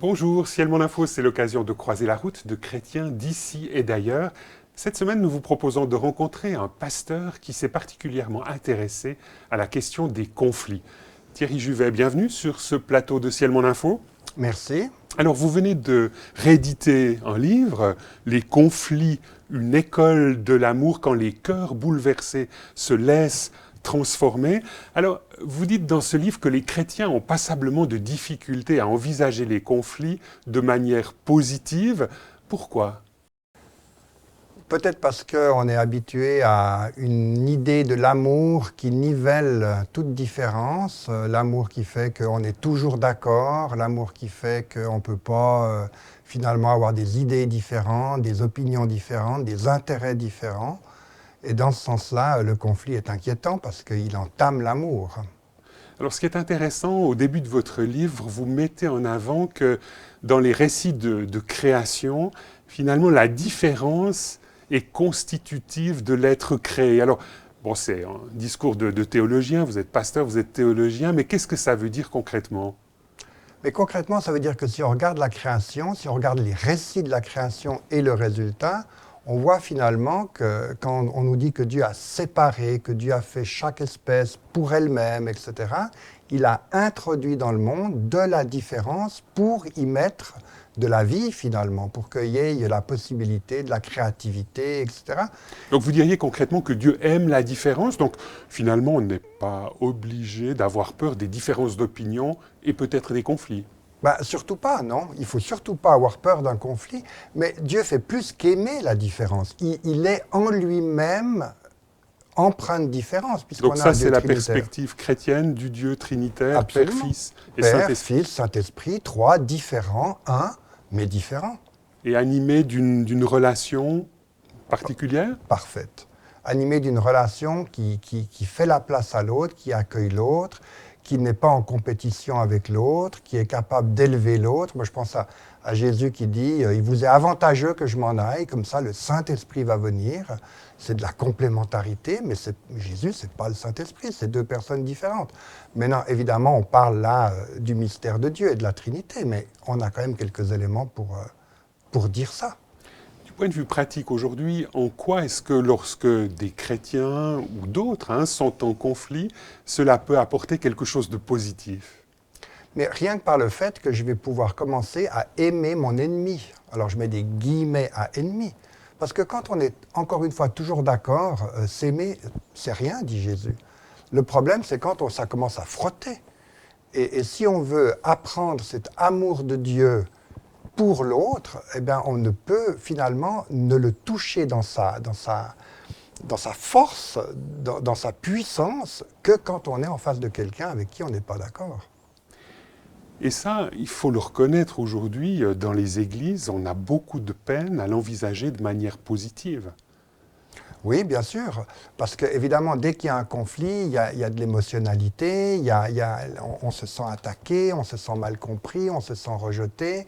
Bonjour, Ciel Mon Info, c'est l'occasion de croiser la route de chrétiens d'ici et d'ailleurs. Cette semaine, nous vous proposons de rencontrer un pasteur qui s'est particulièrement intéressé à la question des conflits. Thierry Juvet, bienvenue sur ce plateau de Ciel Mon Info. Merci. Alors, vous venez de rééditer un livre, Les conflits, une école de l'amour quand les cœurs bouleversés se laissent transformer. Alors, vous dites dans ce livre que les chrétiens ont passablement de difficultés à envisager les conflits de manière positive. Pourquoi ? Peut-être parce qu'on est habitué à une idée de l'amour qui nivelle toute différence, l'amour qui fait qu'on est toujours d'accord, l'amour qui fait qu'on ne peut pas finalement avoir des idées différentes, des opinions différentes, des intérêts différents. Et dans ce sens-là, le conflit est inquiétant parce qu'il entame l'amour. Alors, ce qui est intéressant, au début de votre livre, vous mettez en avant que dans les récits de création, finalement, la différence est constitutive de l'être créé. Alors, bon, c'est un discours de théologien, vous êtes pasteur, vous êtes théologien, mais qu'est-ce que ça veut dire concrètement ? Mais concrètement, ça veut dire que si on regarde la création, si on regarde les récits de la création et le résultat, on voit finalement que quand on nous dit que Dieu a séparé, que Dieu a fait chaque espèce pour elle-même, etc., il a introduit dans le monde de la différence pour y mettre de la vie finalement, pour qu'il y ait la possibilité de la créativité, etc. Donc vous diriez concrètement que Dieu aime la différence, donc finalement on n'est pas obligé d'avoir peur des différences d'opinion et peut-être des conflits. Surtout pas, non. Il ne faut surtout pas avoir peur d'un conflit, mais Dieu fait plus qu'aimer la différence. Il est en lui-même empreint de différence. Donc ça, c'est la perspective chrétienne du Dieu trinitaire, Absolument. Père, Fils et Père, Saint-Esprit. Fils, Saint-Esprit, trois différents, un, mais différents. Et animé d'une relation particulière ? Parfaite. Animé d'une relation qui fait la place à l'autre, qui accueille l'autre, qui n'est pas en compétition avec l'autre, qui est capable d'élever l'autre. Moi, je pense à Jésus qui dit « Il vous est avantageux que je m'en aille, comme ça le Saint-Esprit va venir ». C'est de la complémentarité, mais Jésus, ce n'est pas le Saint-Esprit, c'est deux personnes différentes. Maintenant, évidemment, on parle là du mystère de Dieu et de la Trinité, mais on a quand même quelques éléments pour dire ça. Du point de vue pratique aujourd'hui, en quoi est-ce que lorsque des chrétiens ou d'autres sont en conflit, cela peut apporter quelque chose de positif ? Mais rien que par le fait que je vais pouvoir commencer à aimer mon ennemi. Alors je mets des guillemets à ennemi. Parce que quand on est, encore une fois, toujours d'accord, s'aimer, c'est rien, dit Jésus. Le problème, c'est quand ça commence à frotter. Et si on veut apprendre cet amour de Dieu pour l'autre, eh bien, on ne peut finalement ne le toucher dans sa force, dans sa puissance, que quand on est en face de quelqu'un avec qui on n'est pas d'accord. Et ça, il faut le reconnaître aujourd'hui, dans les églises, on a beaucoup de peine à l'envisager de manière positive. Oui, bien sûr, parce qu'évidemment, dès qu'il y a un conflit, il y a de l'émotionnalité, on se sent attaqué, on se sent mal compris, on se sent rejeté.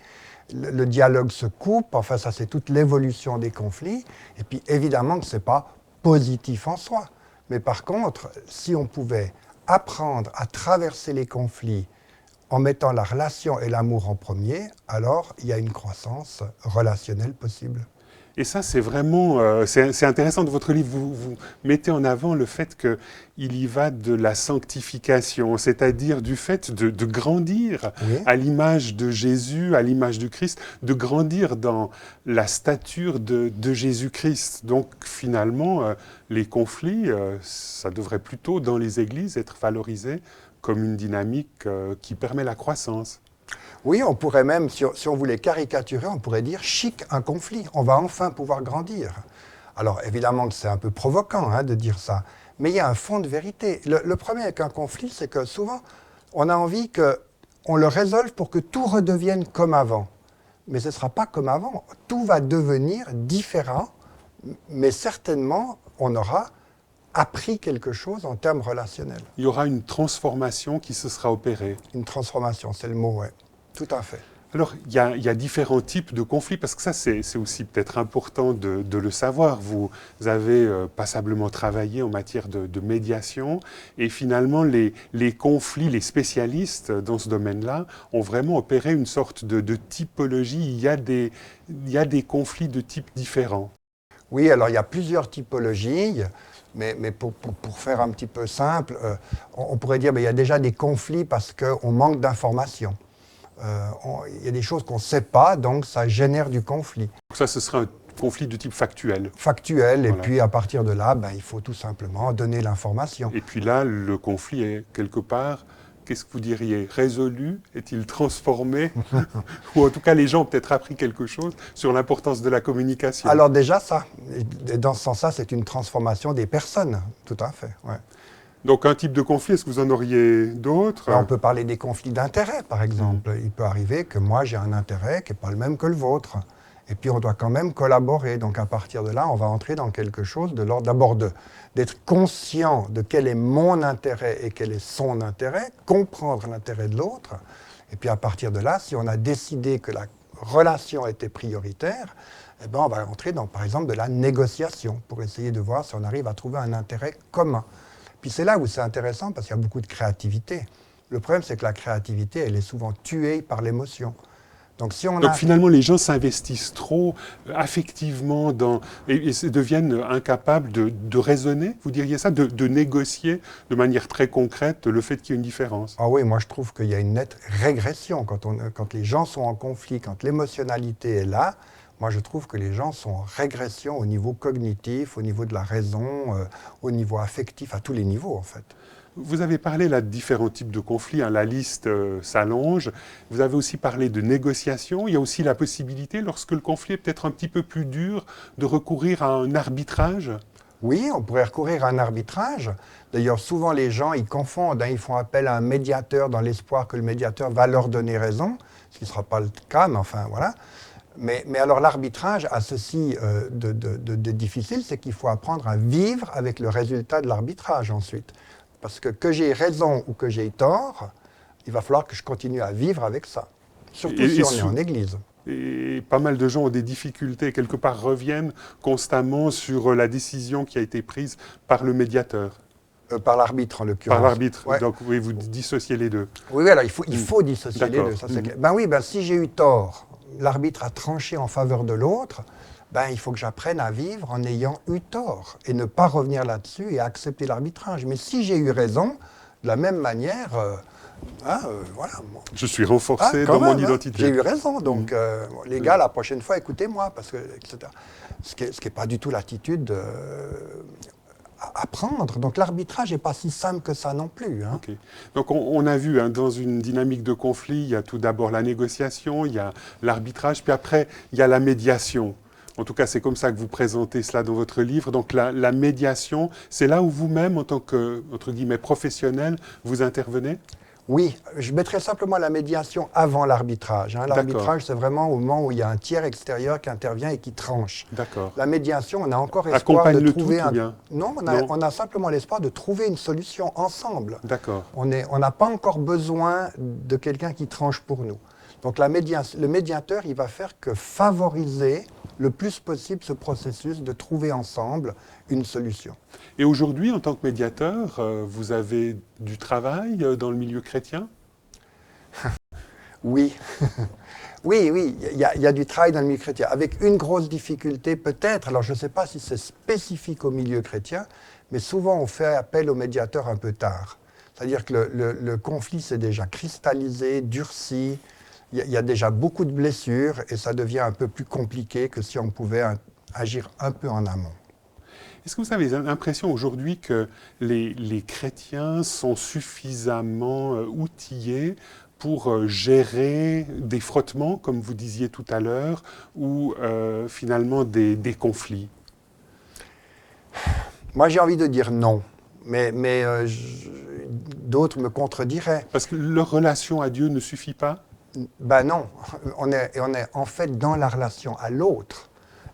Le dialogue se coupe, enfin ça c'est toute l'évolution des conflits, et puis évidemment que ce n'est pas positif en soi. Mais par contre, si on pouvait apprendre à traverser les conflits en mettant la relation et l'amour en premier, alors il y a une croissance relationnelle possible. Et ça, c'est vraiment, c'est intéressant de votre livre, vous mettez en avant le fait qu'il y va de la sanctification, c'est-à-dire du fait de grandir à l'image de Jésus, à l'image du Christ, de grandir dans la stature de Jésus-Christ. Donc finalement, les conflits, ça devrait plutôt dans les églises être valorisé comme une dynamique qui permet la croissance. Oui, on pourrait même, si on voulait caricaturer, on pourrait dire « chic, un conflit, on va enfin pouvoir grandir ». Alors évidemment que c'est un peu provoquant de dire ça, mais il y a un fond de vérité. Le problème avec un conflit, c'est que souvent, on a envie qu'on le résolve pour que tout redevienne comme avant. Mais ce ne sera pas comme avant, tout va devenir différent, mais certainement, on aura appris quelque chose en termes relationnels. Il y aura une transformation qui se sera opérée. Une transformation, c'est le mot, oui. Tout à fait. Alors, il y a différents types de conflits, parce que ça, c'est aussi peut-être important de le savoir. Vous avez passablement travaillé en matière de médiation, et finalement, les conflits, les spécialistes dans ce domaine-là ont vraiment opéré une sorte de typologie. Il y a des conflits de types différents. Oui, alors il y a plusieurs typologies, mais pour faire un petit peu simple, on pourrait dire qu'il y a déjà des conflits parce qu'on manque d'informations. Il y a des choses qu'on ne sait pas, donc ça génère du conflit. Ça, ce serait un conflit de type factuel. Factuel, Voilà. Et puis à partir de là, il faut tout simplement donner l'information. Et puis là, le conflit est quelque part, qu'est-ce que vous diriez, résolu? Est-il transformé? Ou en tout cas, les gens ont peut-être appris quelque chose sur l'importance de la communication. Alors déjà ça, et dans ce sens-là, c'est une transformation des personnes, tout à fait. Ouais. Donc un type de conflit, est-ce que vous en auriez d'autres? On peut parler des conflits d'intérêts, par exemple. Il peut arriver que moi, j'ai un intérêt qui n'est pas le même que le vôtre. Et puis, on doit quand même collaborer. Donc, à partir de là, on va entrer dans quelque chose de l'ordre d'abord d'être conscient de quel est mon intérêt et quel est son intérêt, comprendre l'intérêt de l'autre. Et puis, à partir de là, si on a décidé que la relation était prioritaire, eh ben, on va entrer dans, par exemple, de la négociation pour essayer de voir si on arrive à trouver un intérêt commun. Puis c'est là où c'est intéressant parce qu'il y a beaucoup de créativité. Le problème, c'est que la créativité, elle est souvent tuée par l'émotion. Donc finalement, les gens s'investissent trop affectivement et deviennent incapables de raisonner, vous diriez ça, de négocier de manière très concrète le fait qu'il y ait une différence. Ah oui, moi je trouve qu'il y a une nette régression quand les gens sont en conflit, quand l'émotionnalité est là. Moi, je trouve que les gens sont en régression au niveau cognitif, au niveau de la raison, au niveau affectif, à tous les niveaux, en fait. Vous avez parlé là de différents types de conflits, hein, la liste s'allonge. Vous avez aussi parlé de négociation. Il y a aussi la possibilité, lorsque le conflit est peut-être un petit peu plus dur, de recourir à un arbitrage. Oui, on pourrait recourir à un arbitrage. D'ailleurs, souvent les gens, ils confondent, ils font appel à un médiateur dans l'espoir que le médiateur va leur donner raison, ce qui ne sera pas le cas, mais enfin, voilà. Mais alors l'arbitrage a ceci de difficile, c'est qu'il faut apprendre à vivre avec le résultat de l'arbitrage ensuite. Parce que j'ai raison ou que j'ai tort, il va falloir que je continue à vivre avec ça. Surtout si on est en église. Et pas mal de gens ont des difficultés, quelque part reviennent constamment sur la décision qui a été prise par le médiateur. Par l'arbitre, en l'occurrence. Par l'arbitre, ouais. Donc oui, vous dissociez les deux. Oui, alors il faut dissocier les deux. Ça, oui, si j'ai eu tort, l'arbitre a tranché en faveur de l'autre, il faut que j'apprenne à vivre en ayant eu tort et ne pas revenir là-dessus et accepter l'arbitrage. Mais si j'ai eu raison, de la même manière, voilà. Je suis renforcé dans mon identité. J'ai eu raison, donc les gars, la prochaine fois, écoutez-moi, parce que, etc. Ce qui n'est pas du tout l'attitude à prendre. Donc l'arbitrage n'est pas si simple que ça non plus. Hein. Okay. Donc on a vu, dans une dynamique de conflit, il y a tout d'abord la négociation, il y a l'arbitrage, puis après, il y a la médiation. En tout cas, c'est comme ça que vous présentez cela dans votre livre. Donc la médiation, c'est là où vous-même, en tant que, entre guillemets, professionnel, vous intervenez? Oui, je mettrais simplement la médiation avant l'arbitrage. Hein. L'arbitrage, c'est vraiment au moment où il y a un tiers extérieur qui intervient et qui tranche. D'accord. La médiation, on a encore espoir de trouver Non, on a simplement l'espoir de trouver une solution ensemble. D'accord. On n'a pas encore besoin de quelqu'un qui tranche pour nous. Donc le médiateur, il va faire que favoriser le plus possible ce processus de trouver ensemble une solution. Et aujourd'hui, en tant que médiateur, vous avez du travail dans le milieu chrétien? Oui. Oui, il y a du travail dans le milieu chrétien, avec une grosse difficulté peut-être, alors je ne sais pas si c'est spécifique au milieu chrétien, mais souvent on fait appel au médiateur un peu tard. C'est-à-dire que le conflit s'est déjà cristallisé, durci, il y a déjà beaucoup de blessures et ça devient un peu plus compliqué que si on pouvait agir un peu en amont. Est-ce que vous avez l'impression aujourd'hui que les chrétiens sont suffisamment outillés pour gérer des frottements, comme vous disiez tout à l'heure, ou finalement des conflits? Moi, j'ai envie de dire non, mais d'autres me contrediraient. Parce que leur relation à Dieu ne suffit pas? Non, on est en fait dans la relation à l'autre.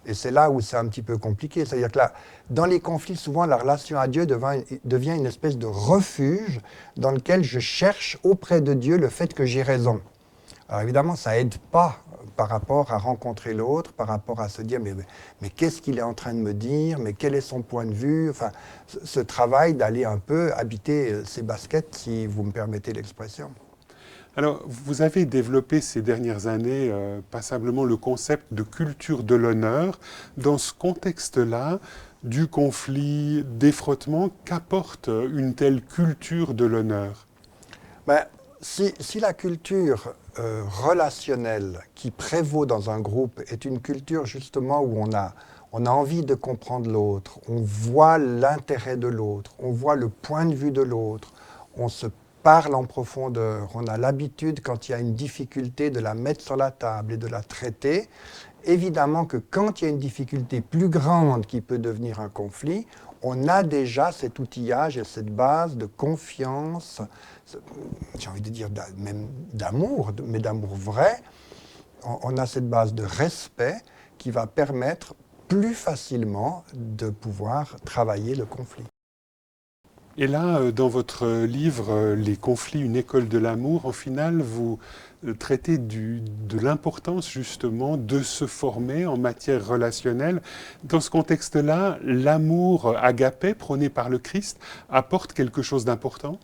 Et c'est là où c'est un petit peu compliqué. C'est-à-dire que là, dans les conflits, souvent, la relation à Dieu devient une espèce de refuge dans lequel je cherche auprès de Dieu le fait que j'ai raison. Alors évidemment, ça aide pas par rapport à rencontrer l'autre, par rapport à se dire mais qu'est-ce qu'il est en train de me dire, mais quel est son point de vue, enfin, ce travail d'aller un peu habiter ses baskets, si vous me permettez l'expression. Alors, vous avez développé ces dernières années passablement le concept de culture de l'honneur. Dans ce contexte-là, du conflit, des frottements, qu'apporte une telle culture de l'honneur? Ben, si la culture relationnelle qui prévaut dans un groupe est une culture justement où on a envie de comprendre l'autre, on voit l'intérêt de l'autre, on voit le point de vue de l'autre, on se parle en profondeur, on a l'habitude quand il y a une difficulté de la mettre sur la table et de la traiter, évidemment que quand il y a une difficulté plus grande qui peut devenir un conflit, on a déjà cet outillage et cette base de confiance, j'ai envie de dire même d'amour, mais d'amour vrai. On a cette base de respect qui va permettre plus facilement de pouvoir travailler le conflit. Et là, dans votre livre « Les conflits, une école de l'amour », en final, vous traitez de l'importance justement de se former en matière relationnelle. Dans ce contexte-là, l'amour agapé, prôné par le Christ, apporte quelque chose d'important?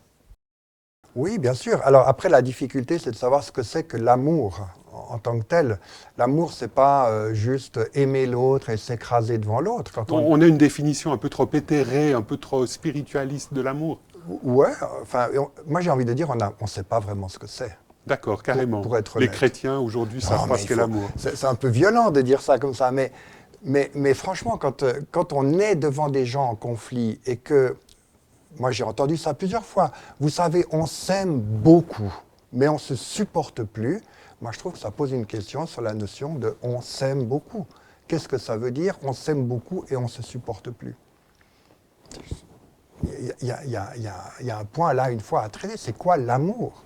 Oui, bien sûr. Alors après, la difficulté, c'est de savoir ce que c'est que l'amour en tant que tel. L'amour, c'est pas juste aimer l'autre et s'écraser devant l'autre. On a une définition un peu trop éthérée, un peu trop spiritualiste de l'amour. Ouais, enfin, moi j'ai envie de dire, on ne sait pas vraiment ce que c'est. D'accord, carrément. Pour être les honnête. Chrétiens aujourd'hui ne savent pas ce qu'est l'amour. C'est un peu violent de dire ça comme ça, mais franchement, quand on est devant des gens en conflit et que, moi j'ai entendu ça plusieurs fois, vous savez, on s'aime beaucoup, mais on ne se supporte plus. Moi je trouve que ça pose une question sur la notion de on s'aime beaucoup. Qu'est-ce que ça veut dire? On s'aime beaucoup et on ne se supporte plus. Il y a un point là, une fois à traiter, c'est quoi l'amour?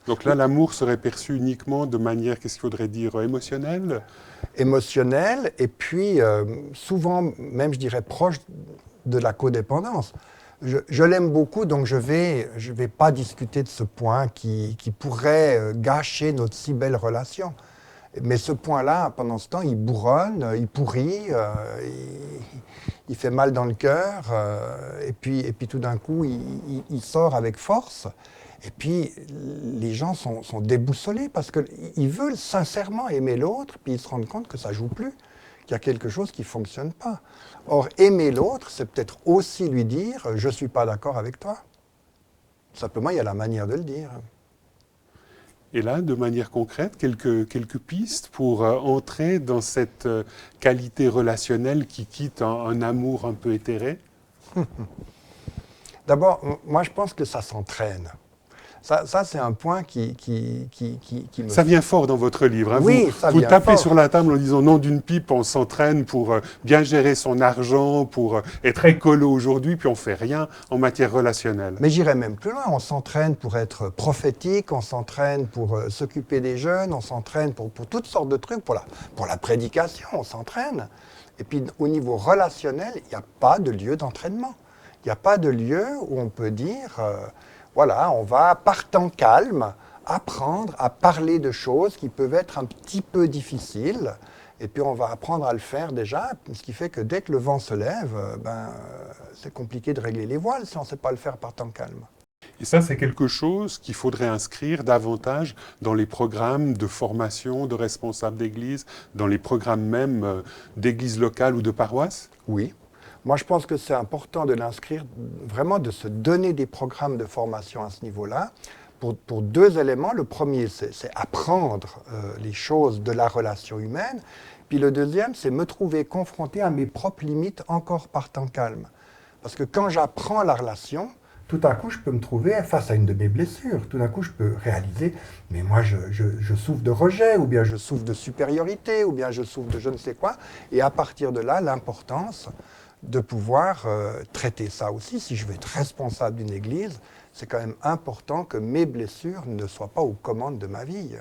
Donc là, l'amour serait perçu uniquement de manière, qu'est-ce qu'il faudrait dire, émotionnelle? Émotionnelle, et puis souvent, même je dirais, proche de la codépendance. Je l'aime beaucoup, donc je vais pas discuter de ce point qui pourrait gâcher notre si belle relation. Mais ce point-là, pendant ce temps, il bourronne, il pourrit, il fait mal dans le cœur, et puis tout d'un coup, il sort avec force. Et puis, les gens sont déboussolés parce qu'ils veulent sincèrement aimer l'autre, puis ils se rendent compte que ça ne joue plus, qu'il y a quelque chose qui ne fonctionne pas. Or, aimer l'autre, c'est peut-être aussi lui dire « je ne suis pas d'accord avec toi ». Simplement, il y a la manière de le dire. Et là, de manière concrète, quelques pistes pour entrer dans cette qualité relationnelle qui quitte un amour un peu éthéré? D'abord, moi je pense que ça s'entraîne. Ça c'est un point qui me... Ça vient fort dans votre livre. Hein. Oui, vous tapez sur la table en disant non d'une pipe, on s'entraîne pour bien gérer son argent, pour être écolo aujourd'hui, puis on ne fait rien en matière relationnelle. Mais j'irais même plus loin, on s'entraîne pour être prophétique, on s'entraîne pour s'occuper des jeunes, on s'entraîne pour toutes sortes de trucs, pour la prédication, on s'entraîne. Et puis au niveau relationnel, il n'y a pas de lieu d'entraînement. Il n'y a pas de lieu où on peut dire... voilà, on va, par temps calme, apprendre à parler de choses qui peuvent être un petit peu difficiles. Et puis on va apprendre à le faire déjà, ce qui fait que dès que le vent se lève, c'est compliqué de régler les voiles si on ne sait pas le faire par temps calme. Et ça, c'est quelque chose qu'il faudrait inscrire davantage dans les programmes de formation de responsables d'église, dans les programmes même d'église locale ou de paroisse? Oui. Moi, je pense que c'est important de l'inscrire, vraiment de se donner des programmes de formation à ce niveau-là, pour deux éléments. Le premier, c'est apprendre les choses de la relation humaine. Puis le deuxième, c'est me trouver confronté à mes propres limites encore par temps calme. Parce que quand j'apprends la relation, tout à coup, je peux me trouver face à une de mes blessures. Tout d'un coup, je peux réaliser, mais moi, je souffre de rejet, ou bien je souffre de supériorité, ou bien je souffre de je ne sais quoi. Et à partir de là, l'importance de pouvoir traiter ça aussi. Si je veux être responsable d'une église, c'est quand même important que mes blessures ne soient pas aux commandes de ma vie.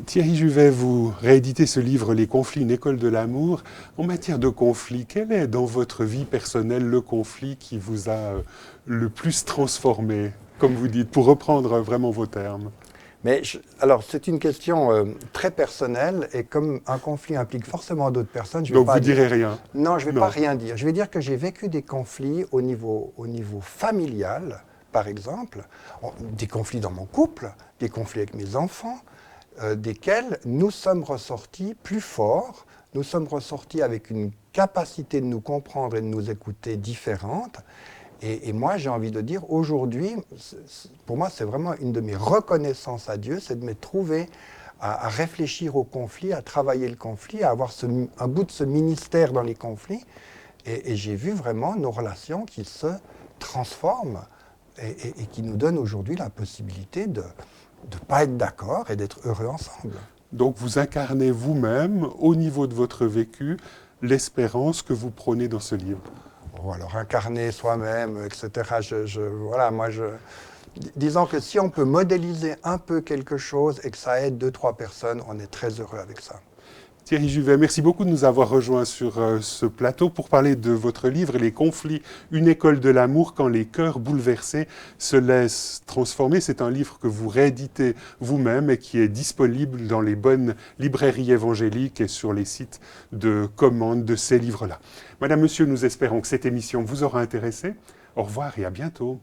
Thierry Juvet, vous rééditez ce livre « Les conflits, une école de l'amour ». En matière de conflit, quel est dans votre vie personnelle le conflit qui vous a le plus transformé, comme vous dites, pour reprendre vraiment vos termes? Mais alors, c'est une question très personnelle, et comme un conflit implique forcément d'autres personnes, je vais Donc pas vous dire... direz rien? Non, je ne vais pas rien dire. Je vais dire que j'ai vécu des conflits au niveau familial, par exemple, des conflits dans mon couple, des conflits avec mes enfants, desquels nous sommes ressortis plus forts, nous sommes ressortis avec une capacité de nous comprendre et de nous écouter différente. Et moi, j'ai envie de dire, aujourd'hui, pour moi, c'est vraiment une de mes reconnaissances à Dieu, c'est de me trouver à réfléchir au conflit, à travailler le conflit, à avoir un bout de ce ministère dans les conflits. Et j'ai vu vraiment nos relations qui se transforment et qui nous donnent aujourd'hui la possibilité de ne pas être d'accord et d'être heureux ensemble. Donc vous incarnez vous-même, au niveau de votre vécu, l'espérance que vous prônez dans ce livre. Bon, alors incarner soi-même, etc. Voilà, disons que si on peut modéliser un peu quelque chose et que ça aide 2-3 personnes, on est très heureux avec ça. Thierry Juvet, merci beaucoup de nous avoir rejoints sur ce plateau pour parler de votre livre « Les conflits, une école de l'amour quand les cœurs bouleversés se laissent transformer ». C'est un livre que vous rééditez vous-même et qui est disponible dans les bonnes librairies évangéliques et sur les sites de commande de ces livres-là. Madame, Monsieur, nous espérons que cette émission vous aura intéressé. Au revoir et à bientôt.